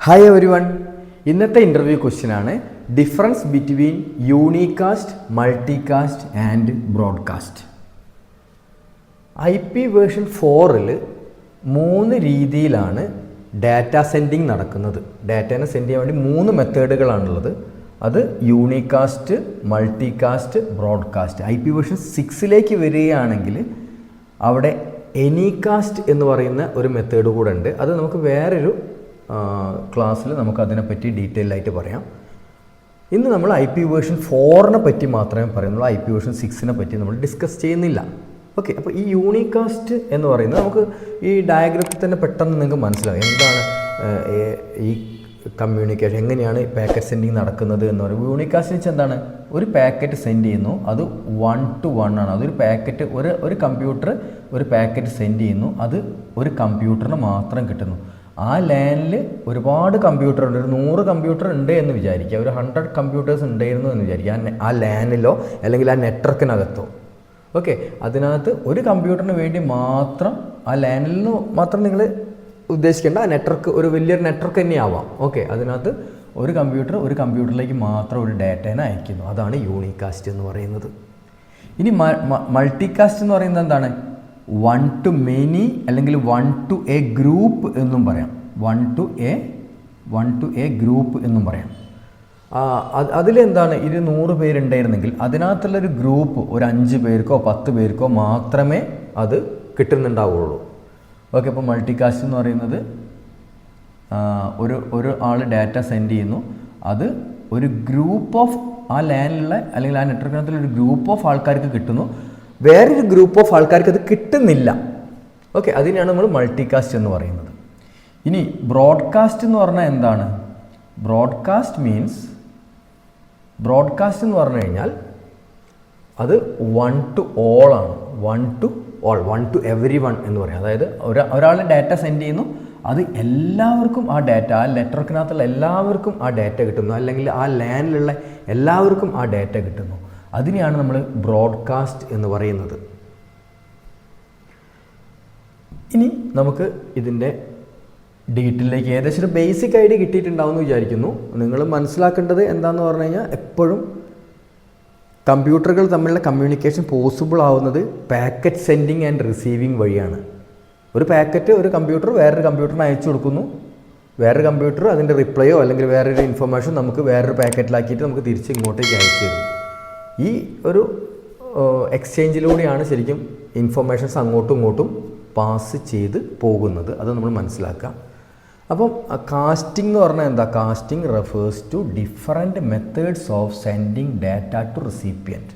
Hi everyone. ഇന്നത്തെ interview ക്വസ്റ്റ്യനാണ് difference between unicast, multicast and broadcast. IP version 4-ൽ 3 രീതിയിലാണ് ഡാറ്റ സെൻഡിങ് നടക്കുന്നത്. ഡാറ്റേനെ സെൻഡ് ചെയ്യാൻ വേണ്ടി 3 മെത്തേഡുകളാണുള്ളത്. അത് യൂണികാസ്റ്റ്, മൾട്ടികാസ്റ്റ്, ബ്രോഡ്കാസ്റ്റ്. IP വേർഷൻ 6-ലേക്ക് വരികയാണെങ്കിൽ അവിടെ എനികാസ്റ്റ് എന്ന് പറയുന്ന ഒരു മെത്തേഡ് കൂടെ ഉണ്ട്. അത് നമുക്ക് വേറൊരു ക്ലാസ്സിൽ നമുക്കതിനെപ്പറ്റി ഡീറ്റെയിൽ ആയിട്ട് പറയാം. ഇന്ന് നമ്മൾ IP വേർഷൻ 4-നെ പറ്റി മാത്രമേ പറയുന്നുള്ളൂ. IP വേർഷൻ 6-നെ പറ്റി നമ്മൾ ഡിസ്കസ് ചെയ്യുന്നില്ല. ഓക്കെ, അപ്പോൾ ഈ യൂണികാസ്റ്റ് എന്ന് പറയുന്നത് നമുക്ക് ഈ ഡയഗ്രത്തിൽ തന്നെ പെട്ടെന്ന് നിങ്ങൾക്ക് മനസ്സിലാവും എന്താണ് ഈ കമ്മ്യൂണിക്കേഷൻ, എങ്ങനെയാണ് പാക്കറ്റ് സെൻഡിങ് നടക്കുന്നത് എന്ന് പറയുമ്പോൾ യൂണികാസ്റ്റ് വെച്ചാൽ എന്താണ്, ഒരു പാക്കറ്റ് സെൻഡ് ചെയ്യുന്നു, അത് 1 to 1 ആണ്. അതൊരു പാക്കറ്റ് ഒരു കമ്പ്യൂട്ടർ ഒരു പാക്കറ്റ് സെൻഡ് ചെയ്യുന്നു, അത് ഒരു കമ്പ്യൂട്ടറിന് മാത്രം കിട്ടുന്നു. ആ ലാനിൽ ഒരുപാട് കമ്പ്യൂട്ടർ ഉണ്ട്, ഒരു 100 കമ്പ്യൂട്ടർ ഉണ്ട് എന്ന് വിചാരിക്കുക, ഒരു 100 കമ്പ്യൂട്ടേഴ്സ് ഉണ്ടായിരുന്നു എന്ന് വിചാരിക്കുക ആ ലാനിലോ അല്ലെങ്കിൽ ആ നെറ്റ്വർക്കിനകത്തോ. ഓക്കെ, അതിനകത്ത് ഒരു കമ്പ്യൂട്ടറിന് വേണ്ടി മാത്രം ആ ലാനിൽ നിന്ന് മാത്രം നിങ്ങൾ ഉദ്ദേശിക്കേണ്ട, ആ നെറ്റ്വർക്ക് ഒരു വലിയൊരു നെറ്റ്വർക്ക് തന്നെ ആവാം. ഓക്കെ, അതിനകത്ത് ഒരു കമ്പ്യൂട്ടറിലേക്ക് മാത്രം ഒരു ഡാറ്റേനെ അയക്കുന്നു. അതാണ് യൂണികാസ്റ്റ് എന്ന് പറയുന്നത്. ഇനി മൾട്ടികാസ്റ്റ് എന്ന് പറയുന്നത് എന്താണ്, 1 to many അല്ലെങ്കിൽ 1 to a ഗ്രൂപ്പ് എന്നും പറയാം. 1 to a ഗ്രൂപ്പ് എന്നും പറയാം. അതിലെന്താണ്, 100 പേരുണ്ടായിരുന്നെങ്കിൽ അതിനകത്തുള്ളൊരു ഗ്രൂപ്പ് ഒരു 5 പേർക്കോ 10 പേർക്കോ മാത്രമേ അത് കിട്ടുന്നുണ്ടാവുള്ളൂ. ഓക്കെ, അപ്പോൾ മൾട്ടികാസ്റ്റ് എന്ന് പറയുന്നത് ഒരു ആൾ ഡാറ്റ സെൻഡ് ചെയ്യുന്നു, അത് ഒരു ഗ്രൂപ്പ് ഓഫ് ആ ലാനിലുള്ള അല്ലെങ്കിൽ ആ നെറ്റ്വർക്കിനകത്തുള്ള ഒരു ഗ്രൂപ്പ് ഓഫ് ആൾക്കാർക്ക് കിട്ടുന്നു, വേറൊരു ഗ്രൂപ്പ് ഓഫ് ആൾക്കാർക്ക് അത് കിട്ടുന്നില്ല. ഓക്കെ, അതിനെയാണ് നമ്മൾ മൾട്ടികാസ്റ്റ് എന്ന് പറയുന്നത്. ഇനി ബ്രോഡ്കാസ്റ്റ് എന്ന് പറഞ്ഞാൽ എന്താണ്, ബ്രോഡ്കാസ്റ്റ് എന്ന് പറഞ്ഞു കഴിഞ്ഞാൽ അത് 1 to all ആണ്. 1 to everyone എന്ന് പറയും. അതായത് ഒരാൾ ഡാറ്റ സെൻഡ് ചെയ്യുന്നു, അത് എല്ലാവർക്കും ആ ഡാറ്റ, ആ നെറ്റ്വർക്കിനകത്തുള്ള എല്ലാവർക്കും ആ ഡാറ്റ കിട്ടുന്നു, അല്ലെങ്കിൽ ആ ലാനിലുള്ള എല്ലാവർക്കും ആ ഡാറ്റ കിട്ടുന്നു. അതിനെയാണ് നമ്മൾ ബ്രോഡ്കാസ്റ്റ് എന്ന് പറയുന്നത്. ഇനി നമുക്ക് ഇതിൻ്റെ ഡീറ്റെയിലേക്ക് ഏകദേശം ഒരു ബേസിക് ഐഡിയ കിട്ടിയിട്ടുണ്ടാവുമെന്ന് വിചാരിക്കുന്നു. നിങ്ങൾ മനസ്സിലാക്കേണ്ടത് എന്താണെന്ന് പറഞ്ഞു കഴിഞ്ഞാൽ, എപ്പോഴും കമ്പ്യൂട്ടറുകൾ തമ്മിലുള്ള കമ്മ്യൂണിക്കേഷൻ പോസിബിൾ ആവുന്നത് പാക്കറ്റ് സെൻഡിങ് ആൻഡ് റിസീവിങ് വഴിയാണ്. ഒരു പാക്കറ്റ് ഒരു കമ്പ്യൂട്ടർ വേറൊരു കമ്പ്യൂട്ടറിന് അയച്ചു കൊടുക്കുന്നു, വേറൊരു കമ്പ്യൂട്ടർ അതിൻ്റെ റിപ്ലൈയോ അല്ലെങ്കിൽ വേറൊരു ഇൻഫർമേഷൻ നമുക്ക് വേറൊരു പാക്കറ്റിലാക്കിയിട്ട് നമുക്ക് തിരിച്ച് ഇങ്ങോട്ടേക്ക് അയച്ചു തരും. ഈ ഒരു എക്സ്ചേഞ്ചിലൂടെയാണ് ശരിക്കും ഇൻഫർമേഷൻസ് അങ്ങോട്ടും ഇങ്ങോട്ടും പാസ് ചെയ്ത് പോകുന്നത്. അത് നമ്മൾ മനസ്സിലാക്കുക. അപ്പം കാസ്റ്റിംഗ് എന്ന് പറഞ്ഞാൽ എന്താ, casting refers to different methods of sending data to recipient.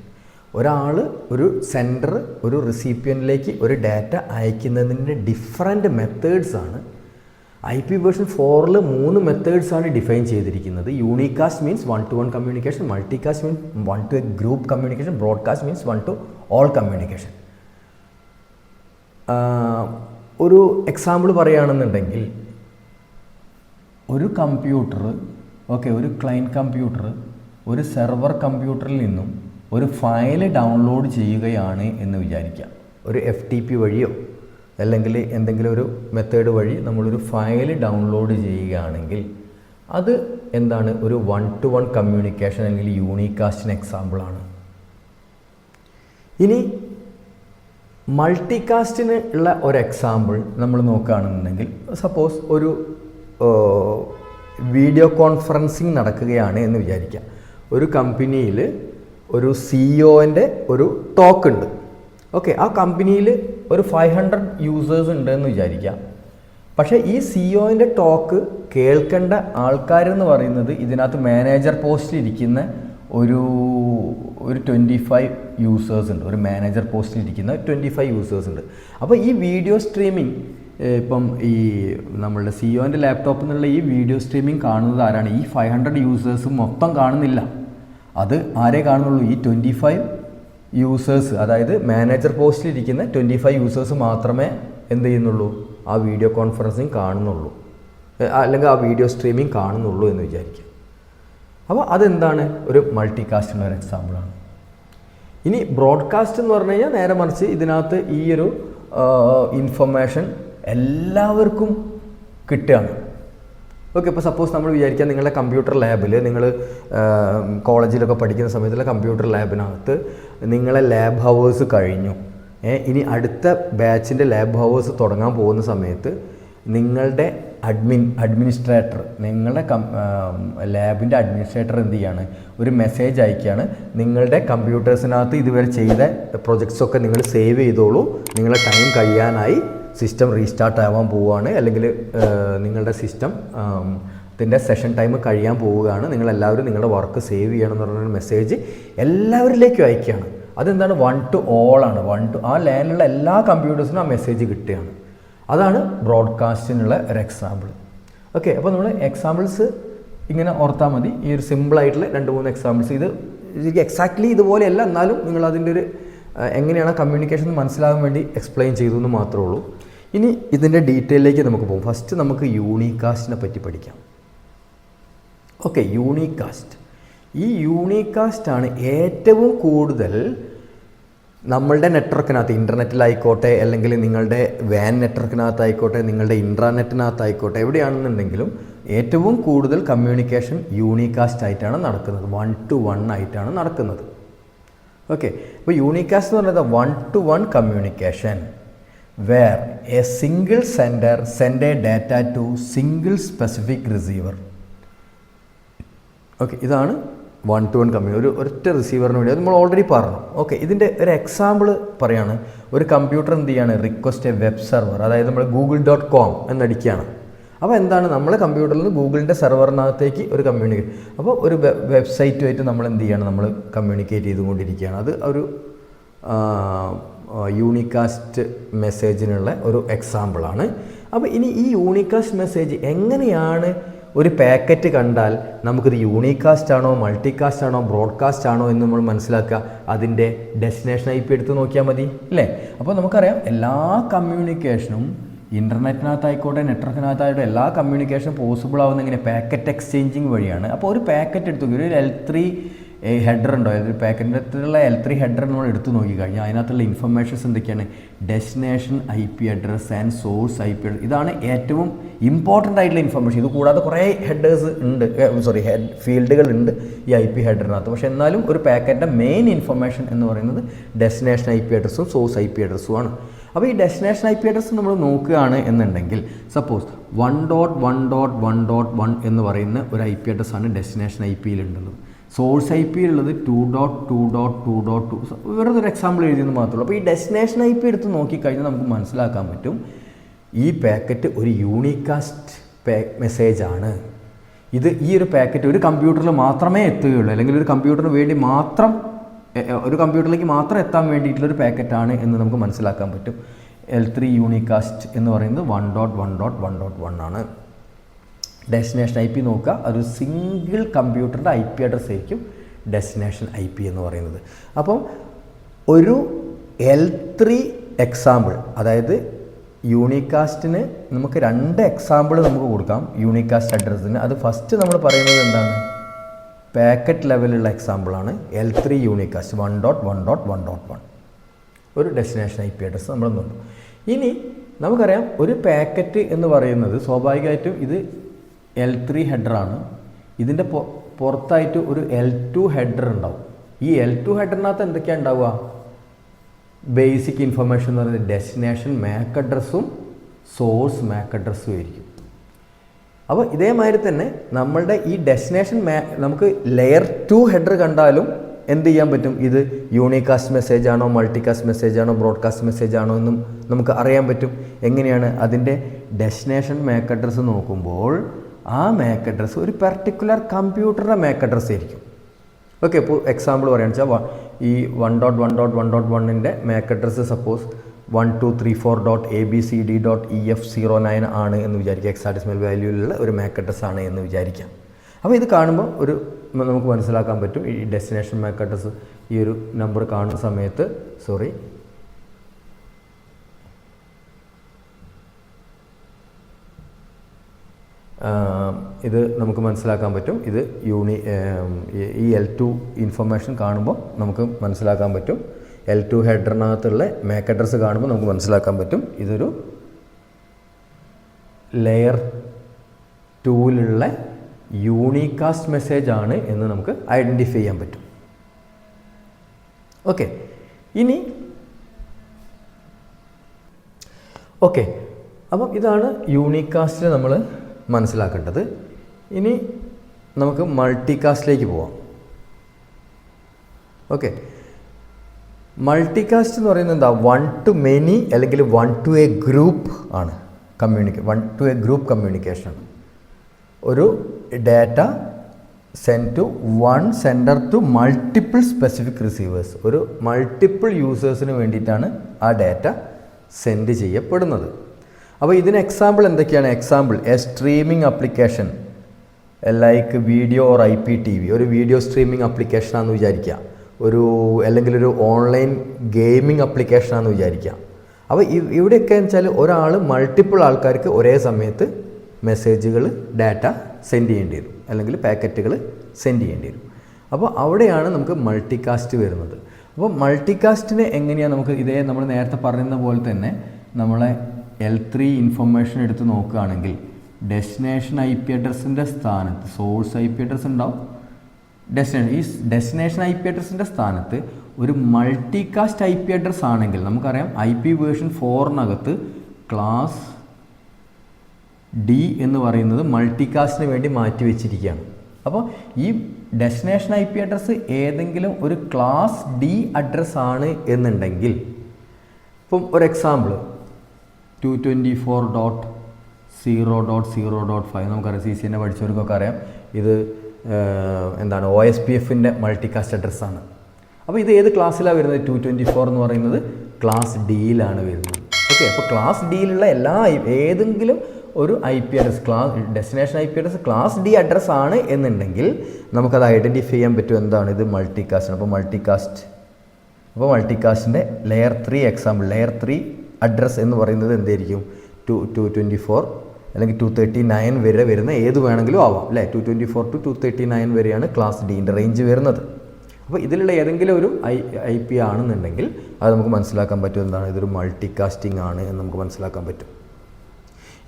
ഒരാൾ, ഒരു സെൻഡർ ഒരു റിസീപ്പിയൻറ്റിലേക്ക് ഒരു ഡാറ്റ അയക്കുന്നതിൻ്റെ ഡിഫറെൻറ്റ് മെത്തേഡ്സാണ്. IP വേർഷൻ 4-ൽ 3 മെത്തേഡ്സാണ് ഡിഫൈൻ ചെയ്തിരിക്കുന്നത്. Unicast means 1 to 1 communication, multicast means 1 to a group communication, broadcast means 1 to all communication. ഒരു എക്സാമ്പിൾ പറയുകയാണെന്നുണ്ടെങ്കിൽ, ഒരു കമ്പ്യൂട്ടർ, ഓക്കെ, ഒരു ക്ലയൻറ്റ് കമ്പ്യൂട്ടർ ഒരു സെർവർ കമ്പ്യൂട്ടറിൽ നിന്നും ഒരു ഫയൽ ഡൗൺലോഡ് ചെയ്യുകയാണ് എന്ന് വിചാരിക്കാം. ഒരു FTP വഴിയോ അല്ലെങ്കിൽ എന്തെങ്കിലും ഒരു മെത്തേഡ് വഴി നമ്മളൊരു ഫയൽ ഡൗൺലോഡ് ചെയ്യുകയാണെങ്കിൽ അത് എന്താണ്, ഒരു 1 to 1 കമ്മ്യൂണിക്കേഷൻ അല്ലെങ്കിൽ യൂണികാസ്റ്റിന് എക്സാമ്പിളാണ്. ഇനി മൾട്ടികാസ്റ്റിന് ഉള്ള ഒരു എക്സാമ്പിൾ നമ്മൾ നോക്കുകയാണെന്നുണ്ടെങ്കിൽ, സപ്പോസ് ഒരു വീഡിയോ കോൺഫറൻസിങ് നടക്കുകയാണ് എന്ന് വിചാരിക്കുക. ഒരു കമ്പനിയിൽ ഒരു CEO-ൻ്റെ ഒരു ടോക്ക് ഉണ്ട്. ഓക്കെ, ആ കമ്പനിയിൽ ഒരു 500 യൂസേഴ്സ് ഉണ്ട് എന്ന് വിചാരിക്കുക. പക്ഷേ ഈ CEO-ൻ്റെ ടോക്ക് കേൾക്കേണ്ട ആൾക്കാരെന്ന് പറയുന്നത് ഇതിനകത്ത് മാനേജർ പോസ്റ്റിൽ ഇരിക്കുന്ന ഒരു 25 യൂസേഴ്സ് ഉണ്ട്. ഒരു മാനേജർ പോസ്റ്റിൽ ഇരിക്കുന്ന 25 യൂസേഴ്സ് ഉണ്ട്. അപ്പോൾ ഈ വീഡിയോ സ്ട്രീമിംഗ്, ഇപ്പം ഈ നമ്മളുടെ CEO-ൻ്റെ ലാപ്ടോപ്പിൽ നിന്നുള്ള ഈ വീഡിയോ സ്ട്രീമിംഗ് കാണുന്നത് ആരാണ്, ഈ 500 യൂസേഴ്സ് മൊത്തം കാണുന്നില്ല. അത് ആരേ കാണുന്നുള്ളൂ, ഈ 25 യൂസേഴ്സ്, അതായത് മാനേജർ പോസ്റ്റിൽ ഇരിക്കുന്ന 25 യൂസേഴ്സ് മാത്രമേ എന്ത് ചെയ്യുന്നുള്ളൂ, ആ വീഡിയോ കോൺഫറൻസിങ് കാണുന്നുള്ളൂ, അല്ലെങ്കിൽ ആ വീഡിയോ സ്ട്രീമിംഗ് കാണുന്നുള്ളൂ എന്ന് വിചാരിക്കുക. അപ്പോൾ അതെന്താണ്, ഒരു മൾട്ടികാസ്റ്റിനുള്ള ഒരു എക്സാമ്പിളാണ്. ഇനി ബ്രോഡ്കാസ്റ്റ് എന്ന് പറഞ്ഞു കഴിഞ്ഞാൽ നേരെ മറിച്ച് ഇതിനകത്ത് ഈ ഒരു ഇൻഫർമേഷൻ എല്ലാവർക്കും കിട്ടുകയാണ്. ഓക്കെ, ഇപ്പോൾ സപ്പോസ് നമ്മൾ വിചാരിക്കുക നിങ്ങളുടെ കമ്പ്യൂട്ടർ ലാബിൽ നിങ്ങൾ കോളേജിലൊക്കെ പഠിക്കുന്ന സമയത്തുള്ള കമ്പ്യൂട്ടർ ലാബിനകത്ത് നിങ്ങളെ ലാബ് ഹവേഴ്സ് കഴിഞ്ഞു. ഇനി അടുത്ത ബാച്ചിൻ്റെ ലാബ് ഹവേഴ്സ് തുടങ്ങാൻ പോകുന്ന സമയത്ത് നിങ്ങളുടെ അഡ്മിനിസ്ട്രേറ്റർ, നിങ്ങളുടെ ലാബിൻ്റെ അഡ്മിനിസ്ട്രേറ്റർ എന്ത് ചെയ്യാണ്, ഒരു മെസ്സേജ് അയക്കുകയാണ്, നിങ്ങളുടെ കമ്പ്യൂട്ടേഴ്സിനകത്ത് ഇതുവരെ ചെയ്ത പ്രൊജക്ട്സൊക്കെ നിങ്ങൾ സേവ് ചെയ്തോളൂ, നിങ്ങളുടെ ടൈം കഴിയാനായി, സിസ്റ്റം റീസ്റ്റാർട്ട് ആവാൻ പോവുകയാണ്, അല്ലെങ്കിൽ നിങ്ങളുടെ സിസ്റ്റം ത്തിൻ്റെ സെഷൻ ടൈം കഴിയാൻ പോവുകയാണ്, നിങ്ങളെല്ലാവരും നിങ്ങളുടെ വർക്ക് സേവ് ചെയ്യണം എന്ന് പറഞ്ഞൊരു മെസ്സേജ് എല്ലാവരിലേക്കും അയക്കുകയാണ്. അതെന്താണ്, 1 to all ആണ്. ആ ലാനിലുള്ള എല്ലാ കമ്പ്യൂട്ടേഴ്സിനും ആ മെസ്സേജ് കിട്ടുകയാണ്. അതാണ് ബ്രോഡ്കാസ്റ്റിനുള്ള ഒരു എക്സാമ്പിൾ. ഓക്കെ, അപ്പോൾ നമ്മൾ എക്സാമ്പിൾസ് ഇങ്ങനെ ഓർത്താൽ മതി. ഈ ഒരു സിമ്പിളായിട്ടുള്ള 2-3 എക്സാമ്പിൾസ്. ഇത് എക്സാക്ട്ലി ഇതുപോലെയല്ല, എന്നാലും നിങ്ങൾ അതിൻ്റെ ഒരു എങ്ങനെയാണ് കമ്മ്യൂണിക്കേഷൻ മനസ്സിലാകാൻ വേണ്ടി എക്സ്പ്ലെയിൻ ചെയ്തു എന്ന് മാത്രമേ ഉള്ളൂ. ഇനി ഇതിൻ്റെ ഡീറ്റെയിലേക്ക് നമുക്ക് പോകും. ഫസ്റ്റ് നമുക്ക് യൂണികാസ്റ്റിനെ പറ്റി പഠിക്കാം. ഓക്കെ, യൂണികാസ്റ്റ്. ഈ യൂണികാസ്റ്റാണ് ഏറ്റവും കൂടുതൽ നമ്മളുടെ നെറ്റ്വർക്കിനകത്ത്, ഇൻ്റർനെറ്റിലായിക്കോട്ടെ, അല്ലെങ്കിൽ നിങ്ങളുടെ വാൻ നെറ്റ്വർക്കിനകത്തായിക്കോട്ടെ, നിങ്ങളുടെ ഇൻട്രാനെറ്റിനകത്തായിക്കോട്ടെ, എവിടെയാണെന്നുണ്ടെങ്കിലും ഏറ്റവും കൂടുതൽ കമ്മ്യൂണിക്കേഷൻ യൂണികാസ്റ്റ് ആയിട്ടാണ് നടക്കുന്നത്. 1 to 1 ആയിട്ടാണ് നടക്കുന്നത്. ഓക്കെ, അപ്പോൾ യൂണികാസ്റ്റ് എന്ന് പറയുന്നത് 1 to 1 communication where a single sender send a data to single specific receiver. Okay, ഇതാണ് 1 to 1 കമ്മ്യൂണിക്കേഷൻ. ഒരൊറ്റ റിസീവറിന് വേണ്ടി. അത് നമ്മൾ ഓൾറെഡി പറഞ്ഞു. ഓക്കെ, ഇതിൻ്റെ ഒരു എക്സാമ്പിൾ പറയാണ്. ഒരു കമ്പ്യൂട്ടർ എന്ത് ചെയ്യാണ്, റിക്വസ്റ്റ് എ വെബ് സെർവർ, അതായത് നമ്മൾ google.com എന്നടിക്കുകയാണ്. അപ്പോൾ എന്താണ്, നമ്മളെ കമ്പ്യൂട്ടറിൽ നിന്ന് ഗൂഗിളിൻ്റെ സെർവറിനകത്തേക്ക് ഒരു കമ്മ്യൂണിക്കേറ്റ്, അപ്പോൾ ഒരു വെബ്സൈറ്റുമായിട്ട് നമ്മൾ എന്ത് ചെയ്യണം, നമ്മൾ കമ്മ്യൂണിക്കേറ്റ് ചെയ്തുകൊണ്ടിരിക്കുകയാണ്. അത് ഒരു യൂണികാസ്റ്റ് മെസ്സേജിനുള്ള ഒരു എക്സാമ്പിളാണ്. അപ്പോൾ ഇനി ഈ യൂണികാസ്റ്റ് മെസ്സേജ് എങ്ങനെയാണ്, ഒരു പാക്കറ്റ് കണ്ടാൽ നമുക്കിത് യൂണികാസ്റ്റ് ആണോ, മൾട്ടികാസ്റ്റ് ആണോ, ബ്രോഡ്കാസ്റ്റ് ആണോ എന്ന് നമ്മൾ മനസ്സിലാക്കുക. അതിൻ്റെ ഡെസ്റ്റിനേഷൻ IP എടുത്ത് നോക്കിയാൽ മതി അല്ലേ. അപ്പോൾ നമുക്കറിയാം എല്ലാ കമ്മ്യൂണിക്കേഷനും ഇൻ്റർനെറ്റിനകത്തായിക്കോട്ടെ, നെറ്റ്വർക്കിനകത്തായിക്കോട്ടെ, എല്ലാ കമ്മ്യൂണിക്കേഷൻ പോസിബിൾ ആവുന്ന ഇങ്ങനെ പാക്കറ്റ് എക്സ്ചേഞ്ചിങ് വഴിയാണ്. അപ്പോൾ ഒരു പാക്കറ്റ് എടുത്തു, ഒരു L3 ഹെഡർ ഉണ്ടോ, ഒരു പാക്കറ്റിലുള്ള L3 ഹെഡർ നമ്മൾ എടുത്തു നോക്കിക്കഴിഞ്ഞാൽ അതിനകത്തുള്ള ഇൻഫർമേഷൻസ് എന്തൊക്കെയാണ്, destination IP address and source IP address. ഇതാണ് ഏറ്റവും ഇമ്പോർട്ടൻ്റ് ആയിട്ടുള്ള ഇൻഫർമേഷൻ. ഇത് കൂടാതെ കുറേ ഹെഡേഴ്സ് ഉണ്ട്, ഫീൽഡുകൾ ഉണ്ട് ഈ IP ഹെഡറിനകത്ത്. പക്ഷേ എന്നാലും ഒരു പാക്കറ്റിൻ്റെ മെയിൻ ഇൻഫർമേഷൻ എന്ന് പറയുന്നത് ഡെസ്റ്റിനേഷൻ IP അഡ്രസ്സും സോഴ്സ് IP അഡ്രസ്സുമാണ്. അപ്പോൾ ഈ ഡെസ്റ്റിനേഷൻ IP അഡ്രസ്സ് നമ്മൾ നോക്കുകയാണ് എന്നുണ്ടെങ്കിൽ, സപ്പോസ് 1.1.1.1 എന്ന് പറയുന്ന ഒരു IP അഡ്രസ്സാണ് ഡെസ്റ്റിനേഷൻ IPയിലുള്ളത്. സോഴ്സ് IP-യിലുള്ളത് 2.2.2.2. വെറുതെ ഒരു എക്സാമ്പിൾ എഴുതിയെന്ന് മാത്രമേ ഉള്ളൂ. അപ്പോൾ ഈ ഡെസ്റ്റിനേഷൻ IP എടുത്ത് നോക്കിക്കഴിഞ്ഞാൽ നമുക്ക് മനസ്സിലാക്കാൻ പറ്റും ഈ പാക്കറ്റ് ഒരു യൂണികാസ്റ്റ് മെസ്സേജാണ്. ഇത് ഈ ഒരു പാക്കറ്റ് ഒരു കമ്പ്യൂട്ടറിൽ മാത്രമേ എത്തുകയുള്ളൂ, അല്ലെങ്കിൽ ഒരു കമ്പ്യൂട്ടറിന് വേണ്ടി മാത്രം, ഒരു കമ്പ്യൂട്ടറിലേക്ക് മാത്രം എത്താൻ വേണ്ടിയിട്ടുള്ളൊരു പാക്കറ്റാണ് എന്ന് നമുക്ക് മനസ്സിലാക്കാൻ പറ്റും. L3 യൂണികാസ്റ്റ് എന്ന് പറയുന്നത് 1.1.1.1 ആണ്. ഡെസ്റ്റിനേഷൻ IP നോക്കുക, അതൊരു സിംഗിൾ കമ്പ്യൂട്ടറിൻ്റെ IP അഡ്രസ് ആയിരിക്കും ഡെസ്റ്റിനേഷൻ IP എന്ന് പറയുന്നത്. അപ്പം ഒരു L3 എക്സാമ്പിൾ, അതായത് യൂണികാസ്റ്റിന് നമുക്ക് 2 എക്സാമ്പിൾ നമുക്ക് കൊടുക്കാം യൂണികാസ്റ്റ് അഡ്രസ്സിന്. അത് ഫസ്റ്റ് നമ്മൾ പറയുന്നത് എന്താണ്, പാക്കറ്റ് ലെവലുള്ള എക്സാമ്പിളാണ് L3 യൂണികാസ്റ്റ് 1.1.1.1 ഒരു ഡെസ്റ്റിനേഷൻ IP അഡ്രസ്സ് നമ്മൾ നോക്കും. ഇനി നമുക്കറിയാം ഒരു പാക്കറ്റ് എന്ന് പറയുന്നത് സ്വാഭാവികമായിട്ടും ഇത് L3 ഹെഡറാണ്. ഇതിൻ്റെ പുറത്തായിട്ട് ഒരു L2 ഹെഡർ ഉണ്ടാവും. ഈ L2 ഹെഡറിനകത്ത് എന്തൊക്കെയാണ് ഉണ്ടാവുക, ബേസിക് ഇൻഫർമേഷൻ എന്ന് പറയുന്നത് ഡെസ്റ്റിനേഷൻ MAC അഡ്രസ്സും സോഴ്സ് MAC അഡ്രസ്സും ആയിരിക്കും. അപ്പോൾ ഇതേമാതിരി തന്നെ നമ്മളുടെ ഈ ഡെസ്റ്റിനേഷൻ നമുക്ക് ലെയർ 2 ഹെഡർ കണ്ടാലും എന്ത് ചെയ്യാൻ പറ്റും, ഇത് യൂണികാസ്റ്റ് മെസ്സേജ് ആണോ, മൾട്ടികാസ്റ്റ് മെസ്സേജ് ആണോ, ബ്രോഡ്കാസ്റ്റ് മെസ്സേജ് ആണോ എന്നും നമുക്ക് അറിയാൻ പറ്റും. എങ്ങനെയാണ്, അതിൻ്റെ ഡെസ്റ്റിനേഷൻ MAC അഡ്രസ്സ് നോക്കുമ്പോൾ ആ MAC അഡ്രസ്സ് ഒരു പെർട്ടിക്കുലർ കമ്പ്യൂട്ടറിൻ്റെ MAC അഡ്രസ്സ് ആയിരിക്കും. ഓക്കെ, ഇപ്പോൾ എക്സാമ്പിൾ പറയുകയാണെന്ന് വെച്ചാൽ ഈ 1.1.1.1ൻ്റെ MAC അഡ്രസ്സ് സപ്പോസ് 1234.abcd.ef09 ആണ് എന്ന് വിചാരിക്കുക. ഹെക്സാഡെസിമൽ വാല്യൂലുള്ള ഒരു MAC അഡ്രസ്സ് ആണ് എന്ന് വിചാരിക്കാം. അപ്പോൾ ഇത് കാണുമ്പോൾ നമുക്ക് മനസ്സിലാക്കാൻ പറ്റും ഈ ഡെസ്റ്റിനേഷൻ MAC അഡ്രസ്സ് ഈ ഒരു നമ്പർ കാണുന്ന സമയത്ത് ഇത് നമുക്ക് മനസ്സിലാക്കാൻ പറ്റും. ഇത് ഈ L2 ഇൻഫർമേഷൻ കാണുമ്പോൾ നമുക്ക് മനസ്സിലാക്കാൻ പറ്റും. L2 ഹെഡറിനകത്തുള്ള MAC അഡ്രസ്സ് കാണുമ്പോൾ നമുക്ക് മനസ്സിലാക്കാൻ പറ്റും ഇതൊരു ലെയർ 2-ലുള്ള യൂണികാസ്റ്റ് മെസ്സേജ് ആണ് എന്ന് നമുക്ക് ഐഡൻറ്റിഫൈ ചെയ്യാൻ പറ്റും. ഓക്കെ, ഇനി അപ്പം ഇതാണ് യൂണികാസ്റ്റിൽ നമ്മൾ മനസ്സിലാക്കേണ്ടത്. ഇനി നമുക്ക് മൾട്ടികാസ്റ്റിലേക്ക് പോവാം. ഓക്കെ, മൾട്ടികാസ്റ്റ് എന്ന് പറയുന്നത് എന്താ? 1 to many അല്ലെങ്കിൽ 1 to a ഗ്രൂപ്പ് ആണ്. 1 to a ഗ്രൂപ്പ് കമ്മ്യൂണിക്കേഷൻ. ഒരു data send to one sender to multiple specific receivers. ഒരു മൾട്ടിപ്പിൾ യൂസേഴ്സിന് വേണ്ടിയിട്ടാണ് ആ ഡാറ്റ സെൻഡ് ചെയ്യപ്പെടുന്നത്. അപ്പോൾ ഇതിന് എക്സാമ്പിൾ എന്തൊക്കെയാണ്? Example a streaming application like video or IPTV. ഒരു വീഡിയോ സ്ട്രീമിംഗ് ആപ്ലിക്കേഷനാണെന്ന് വിചാരിക്കുക. അല്ലെങ്കിൽ ഒരു ഓൺലൈൻ ഗെയിമിംഗ് ആപ്ലിക്കേഷനാണെന്ന് വിചാരിക്കുക. അപ്പോൾ ഇവിടെയൊക്കെ വെച്ചാൽ ഒരാൾ മൾട്ടിപ്പിൾ ആൾക്കാർക്ക് ഒരേ സമയത്ത് മെസ്സേജുകൾ, ഡാറ്റ സെൻഡ് ചെയ്യേണ്ടി വരും, അല്ലെങ്കിൽ പാക്കറ്റുകൾ സെൻഡ് ചെയ്യേണ്ടി വരും. അപ്പോൾ അവിടെയാണ് നമുക്ക് മൾട്ടികാസ്റ്റ് വരുന്നത്. അപ്പോൾ മൾട്ടികാസ്റ്റിനെ എങ്ങനെയാണ് നമുക്ക് നമ്മൾ നേരത്തെ പറയുന്ന പോലെ തന്നെ നമ്മളെ L3 ഇൻഫർമേഷൻ എടുത്ത് നോക്കുകയാണെങ്കിൽ ഡെസ്റ്റിനേഷൻ IP അഡ്രസ്സിൻ്റെ സ്ഥാനത്ത് സോഴ്സ് IP അഡ്രസ്സ് ഉണ്ടാവും. ഡെസ്റ്റിനേഷൻ IP അഡ്രസ്സിൻ്റെ സ്ഥാനത്ത് ഒരു മൾട്ടികാസ്റ്റ് IP അഡ്രസ്സ് ആണെങ്കിൽ നമുക്കറിയാം IP വേർഷൻ 4-നകത്ത് ക്ലാസ് D എന്ന് പറയുന്നത് മൾട്ടികാസ്റ്റിന് വേണ്ടി മാറ്റി വെച്ചിരിക്കുകയാണ്. അപ്പോൾ ഈ ഡെസ്റ്റിനേഷൻ IP അഡ്രസ്സ് ഏതെങ്കിലും ഒരു ക്ലാസ് D അഡ്രസ്സ് ആണ് എന്നുണ്ടെങ്കിൽ, ഇപ്പം ഒരു എക്സാമ്പിൾ 224.0.0.5 നമുക്കറിയാം, CCNA പഠിച്ചവർക്കൊക്കെ അറിയാം, ഇത് എന്താണ് OSPF-ൻ്റെ മൾട്ടികാസ്റ്റ് അഡ്രസ്സാണ്. അപ്പോൾ ഇത് ഏത് ക്ലാസ്സിലാണ് വരുന്നത്? 224 എന്ന് പറയുന്നത് ക്ലാസ് Dയിലാണ് വരുന്നത്. ഓക്കെ, അപ്പോൾ ക്ലാസ് Dയിലുള്ള ഏതെങ്കിലും ഒരു IP address, destination IP address class D address ആണ് എന്നുണ്ടെങ്കിൽ നമുക്കത് ഐഡൻറ്റിഫൈ ചെയ്യാൻ പറ്റും. എന്താണ് ഇത്? മൾട്ടികാസ്റ്റ്. അപ്പോൾ മൾട്ടികാസ്റ്റിൻ്റെ ലെയർ 3 എക്സാമ്പിൾ, ലെയർ 3 അഡ്രസ്സ് എന്ന് പറയുന്നത് എന്തായിരിക്കും? 224 അല്ലെങ്കിൽ 239 വരെ വരുന്ന ഏത് വേണമെങ്കിലും ആവാം അല്ലേ? 224 to 239 വരെയാണ് ക്ലാസ് Dൻ്റെ റേഞ്ച് വരുന്നത്. അപ്പോൾ ഇതിലുള്ള ഏതെങ്കിലും ഒരു IP ആണെന്നുണ്ടെങ്കിൽ അത് നമുക്ക് മനസ്സിലാക്കാൻ പറ്റും എന്താണ്? ഇതൊരു മൾട്ടികാസ്റ്റിംഗ് ആണ് എന്ന് നമുക്ക് മനസ്സിലാക്കാൻ പറ്റും.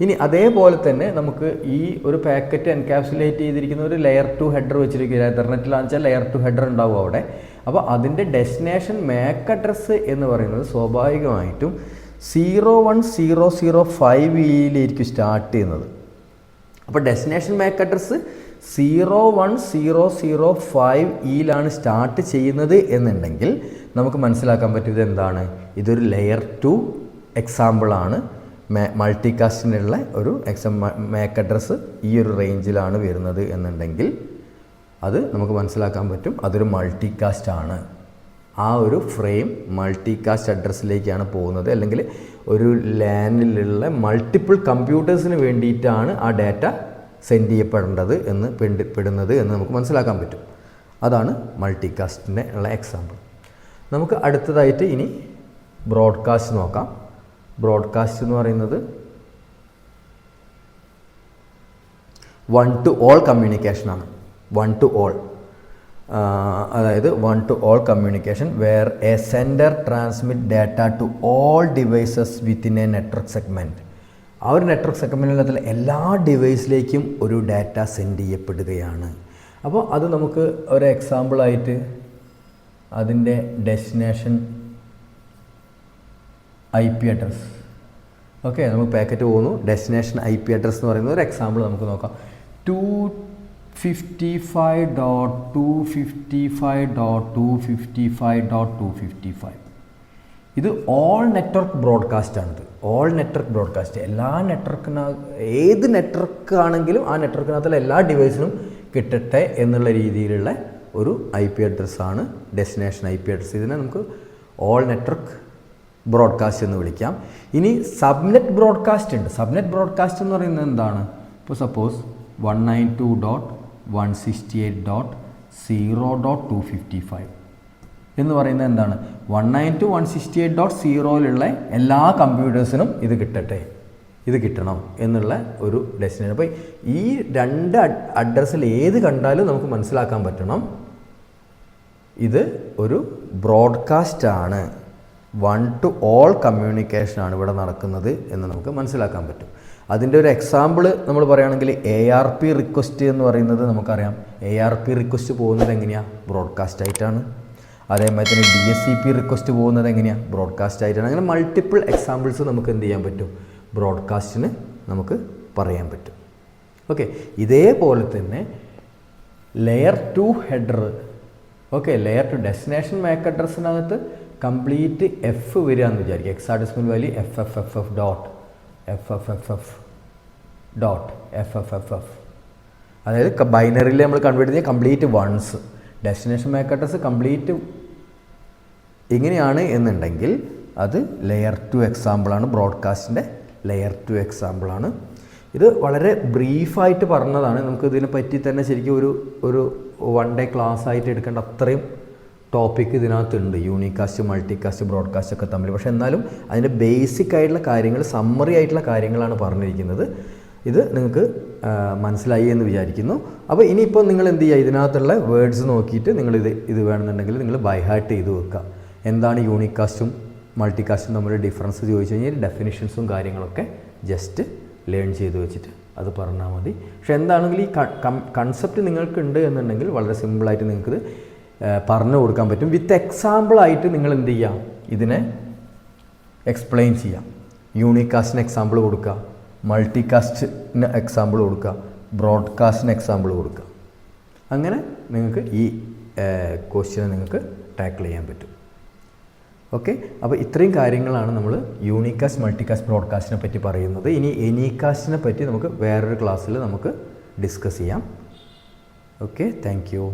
ഇനി അതേപോലെ തന്നെ നമുക്ക് ഈ ഒരു പാക്കറ്റ് എൻകാപ്സുലേറ്റ് ചെയ്തിരിക്കുന്ന ഒരു ലെയർ 2 ഹെഡർ വെച്ചിരിക്കുക. എതർനെറ്റിലാണെന്ന് വെച്ചാൽ ലെയർ 2 ഹെഡർ ഉണ്ടാവും അവിടെ. അപ്പോൾ അതിൻ്റെ ഡെസ്റ്റിനേഷൻ MAC അഡ്രസ്സ് എന്ന് പറയുന്നത് സ്വാഭാവികമായിട്ടും 01005 സ്റ്റാർട്ട് ചെയ്യുന്നത്. അപ്പോൾ ഡെസ്റ്റിനേഷൻ MAC അഡ്രസ്സ് 01005 സ്റ്റാർട്ട് ചെയ്യുന്നത് എന്നുണ്ടെങ്കിൽ നമുക്ക് മനസ്സിലാക്കാൻ പറ്റും ഇതെന്താണ്? ഇതൊരു ലെയർ 2 എക്സാമ്പിളാണ്. മൾട്ടികാസ്റ്റിനുള്ള ഒരു MAC അഡ്രസ്സ് ഈ ഒരു റേഞ്ചിലാണ് വരുന്നത് എന്നുണ്ടെങ്കിൽ അത് നമുക്ക് മനസ്സിലാക്കാൻ പറ്റും അതൊരു മൾട്ടികാസ്റ്റ് ആണ്. ആ ഒരു ഫ്രെയിം മൾട്ടികാസ്റ്റ് അഡ്രസ്സിലേക്കാണ് പോകുന്നത്, അല്ലെങ്കിൽ ഒരു ലാനിലുള്ള മൾട്ടിപ്പിൾ കമ്പ്യൂട്ടേഴ്സിന് വേണ്ടിയിട്ടാണ് ആ ഡാറ്റ സെൻഡ് ചെയ്യപ്പെടേണ്ടത് പെടുന്നത് എന്ന് നമുക്ക് മനസ്സിലാക്കാൻ പറ്റും. അതാണ് മൾട്ടികാസ്റ്റിൻ്റെ ഉള്ള എക്സാമ്പിൾ. നമുക്ക് അടുത്തതായിട്ട് ഇനി ബ്രോഡ്കാസ്റ്റ് നോക്കാം. ബ്രോഡ്കാസ്റ്റ് എന്ന് പറയുന്നത് 1 to all കമ്മ്യൂണിക്കേഷനാണ്. 1 to all, അതായത് 1 to all communication where a sender transmit data to all devices within a network segment. ആ ഒരു നെറ്റ്വർക്ക് സെഗ്മെൻറ്റിൽ എല്ലാ ഡിവൈസിലേക്കും ഒരു ഡാറ്റ സെൻഡ് ചെയ്യപ്പെടുകയാണ്. അപ്പോൾ അത് നമുക്ക് ഒരു എക്സാമ്പിളായിട്ട് അതിൻ്റെ ഡെസ്റ്റിനേഷൻ IP അഡ്രസ്. ഓക്കെ, നമുക്ക് പാക്കറ്റ് പോകുന്നു. ഡെസ്റ്റിനേഷൻ IP അഡ്രസ് എന്ന് പറയുന്ന ഒരു എക്സാമ്പിൾ നമുക്ക് നോക്കാം. 255.255.255.255. ഇത് ഓൾ നെറ്റ്വർക്ക് ബ്രോഡ്കാസ്റ്റാണിത്. ഓൾ നെറ്റ്വർക്ക് ബ്രോഡ്കാസ്റ്റ് എല്ലാ ഏത് നെറ്റ്വർക്ക് ആണെങ്കിലും ആ നെറ്റ്വർക്കിനകത്തുള്ള എല്ലാ ഡിവൈസിനും കിട്ടട്ടെ എന്നുള്ള രീതിയിലുള്ള ഒരു IP അഡ്രസ്സാണ് ഡെസ്റ്റിനേഷൻ IP അഡ്രസ്സ്. ഇതിനെ നമുക്ക് ഓൾ നെറ്റ്വർക്ക് ബ്രോഡ്കാസ്റ്റ് എന്ന് വിളിക്കാം. ഇനി സബ്നെറ്റ് ബ്രോഡ്കാസ്റ്റ് ഉണ്ട്. സബ്നെറ്റ് ബ്രോഡ്കാസ്റ്റ് എന്ന് പറയുന്നത് എന്താണ്? ഇപ്പോൾ സപ്പോസ് 192.168.0.255 എന്ന് പറയുന്നത് എന്താണ്? 192.168.0 എല്ലാ കമ്പ്യൂട്ടേഴ്സിനും ഇത് കിട്ടണം എന്നുള്ള ഒരു ഡെസ്റ്റിനേഷൻ. അപ്പോൾ ഈ രണ്ട് അഡ്രസ്സിൽ ഏത് കണ്ടാലും നമുക്ക് മനസ്സിലാക്കാൻ പറ്റണം ഇത് ഒരു ബ്രോഡ്കാസ്റ്റ് ആണ്. 1 to all കമ്മ്യൂണിക്കേഷനാണ് ഇവിടെ നടക്കുന്നത് എന്ന് നമുക്ക് മനസ്സിലാക്കാൻ പറ്റും. അതിൻ്റെ ഒരു എക്സാമ്പിൾ നമ്മൾ പറയുകയാണെങ്കിൽ ARP റിക്വസ്റ്റ് എന്ന് പറയുന്നത് നമുക്കറിയാം. ARP റിക്വസ്റ്റ് പോകുന്നത് എങ്ങനെയാണ്? ബ്രോഡ്കാസ്റ്റ് ആയിട്ടാണ്. അതേമാതിരി തന്നെ DSCP റിക്വസ്റ്റ് പോകുന്നത് എങ്ങനെയാണ്? ബ്രോഡ്കാസ്റ്റ് ആയിട്ടാണ്. അങ്ങനെ മൾട്ടിപ്പിൾ എക്സാമ്പിൾസ് നമുക്ക് എന്ത് ചെയ്യാൻ പറ്റും? ബ്രോഡ്കാസ്റ്റിന് നമുക്ക് പറയാൻ പറ്റും. ഓക്കെ, ഇതേപോലെ തന്നെ layer 2 header. Okay, layer 2 destination MAC അഡ്രസ്സിനകത്ത് കംപ്ലീറ്റ് എഫ് വരിക എന്ന് വിചാരിക്കുക. Hexadecimal value FFFF dot FFFF dot FFFF. അതായത് ബൈനറിയിൽ നമ്മൾ കൺവേർട്ട് ചെയ്യുക complete ones. Destination MAC address complete ഇങ്ങനെയാണ് എന്നുണ്ടെങ്കിൽ അത് ലെയർ 2 എക്സാമ്പിളാണ്. ബ്രോഡ്കാസ്റ്റിൻ്റെ ലെയർ 2 എക്സാമ്പിളാണ്. ഇത് വളരെ ബ്രീഫായിട്ട് പറഞ്ഞതാണ്. നമുക്ക് ഇതിനെ പറ്റി തന്നെ ശരിക്കും ഒരു 1 ഡേ ക്ലാസ് ആയിട്ട് എടുക്കേണ്ട അത്രയും ടോപ്പിക്ക് ഇതിനകത്തുണ്ട്. യൂണികാസ്റ്റ്, മൾട്ടികാസ്റ്റ്, ബ്രോഡ്കാസ്റ്റ് ഒക്കെ തമ്മിൽ. പക്ഷേ എന്നാലും അതിൻ്റെ ബേസിക് ആയിട്ടുള്ള കാര്യങ്ങൾ, സമ്മറി ആയിട്ടുള്ള കാര്യങ്ങളാണ് പറഞ്ഞിരിക്കുന്നത്. ഇത് നിങ്ങൾക്ക് മനസ്സിലായി എന്ന് വിചാരിക്കുന്നു. അപ്പോൾ ഇനിയിപ്പോൾ നിങ്ങൾ എന്ത് ചെയ്യുക? ഇതിനകത്തുള്ള വേർഡ്സ് നോക്കിയിട്ട് ഇത് വേണമെന്നുണ്ടെങ്കിൽ നിങ്ങൾ ബൈ ഹാർട്ട് ചെയ്ത് വെക്കുക. എന്താണ് യൂണികാസ്റ്റും മൾട്ടികാസ്റ്റും തമ്മിലുള്ള ഡിഫറൻസ് ചോദിച്ചു കഴിഞ്ഞാൽ ഡെഫിനിഷൻസും കാര്യങ്ങളൊക്കെ ജസ്റ്റ് ലേൺ ചെയ്ത് വെച്ചിട്ട് അത് പറഞ്ഞാൽ മതി. പക്ഷെ എന്താണെങ്കിലും ഈ കൺസെപ്റ്റ് നിങ്ങൾക്കുണ്ട് എന്നുണ്ടെങ്കിൽ വളരെ സിമ്പിളായിട്ട് നിങ്ങൾക്കിത് പറഞ്ഞു കൊടുക്കാൻ പറ്റും. വിത്ത് എക്സാമ്പിളായിട്ട് നിങ്ങൾ എന്ത് ചെയ്യാം? ഇതിനെ എക്സ്പ്ലെയിൻ ചെയ്യാം. യൂണികാസ്റ്റിന് എക്സാമ്പിൾ കൊടുക്കുക, മൾട്ടികാസ്റ്റിന് എക്സാമ്പിൾ കൊടുക്കുക, ബ്രോഡ്കാസ്റ്റിന് എക്സാമ്പിൾ കൊടുക്കുക. അങ്ങനെ നിങ്ങൾക്ക് ഈ ക്വസ്റ്റ്യനെ നിങ്ങൾക്ക് ടാക്കിൾ ചെയ്യാൻ പറ്റും. ഓക്കെ, അപ്പോൾ ഇത്രയും കാര്യങ്ങളാണ് നമ്മൾ യൂണികാസ്റ്റ്, മൾട്ടികാസ്റ്റ്, ബ്രോഡ്കാസ്റ്റിനെ പറ്റി പറയുന്നത്. ഇനി എനികാസ്റ്റിനെ പറ്റി നമുക്ക് വേറൊരു ക്ലാസ്സിൽ നമുക്ക് ഡിസ്കസ് ചെയ്യാം. Okay, thank you.